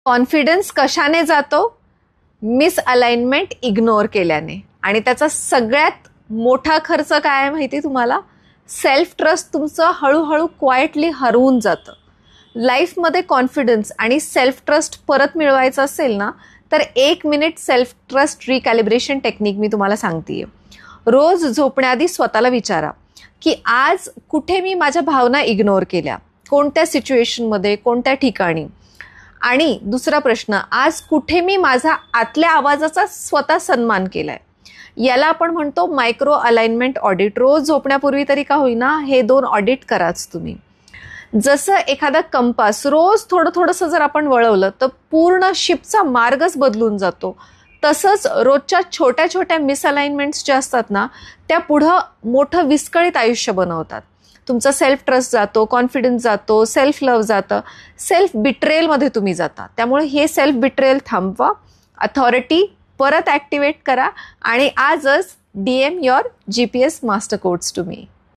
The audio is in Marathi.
कॉन्फिडन्स कशाने जातो? मिसअलाइनमेंट इग्नोर केल्याने. आणि त्याचा सगळ्यात मोठा खर्च काय आहे माहिती तुम्हाला? सेल्फ ट्रस्ट तुमचं हळूहळू क्वाइटली हरवून जातं. लाईफमध्ये कॉन्फिडन्स आणि सेल्फ ट्रस्ट परत मिळवायचं असेल ना, तर 1 minute self trust recalibration technique मी तुम्हाला सांगतेय. रोज झोपण्याआधी स्वतःला विचारा की आज कुठे मी माझ्या भावना इग्नोर केल्या, कोणत्या सिच्युएशनमध्ये, कोणत्या ठिकाणी. आणि दुसरा प्रश्न, आज कुठे मी माझा आतल्या आवाजाचा स्वतः सन्मान केलाय. याला आपण म्हणतो मायक्रो अलाइनमेंट ऑडिट. रोज झोपण्यापूर्वी तरी का होईना हे 2 ऑडिट कराच तुम्ही. जसं एखादा कंपास रोज थोडंसं जर आपण वळवलं तर पूर्ण शिपचा मार्गच बदलून जातो. तसंच रोजच्या छोट्या छोट्या मिसअलाइनमेंट्स ज्या असतात ना, त्या पुढं मोठं विस्कळीत आयुष्य बनवतात. तुमचा सेल्फ ट्रस्ट जातो, कॉन्फिडन्स जातो, सेल्फ लव्ह जातं, सेल्फ बिट्रेलमध्ये तुम्ही जाता. त्यामुळे हे सेल्फ बिट्रेल थांबवा, अथॉरिटी परत ॲक्टिवेट करा आणि आजच DM your GPS master codes to me.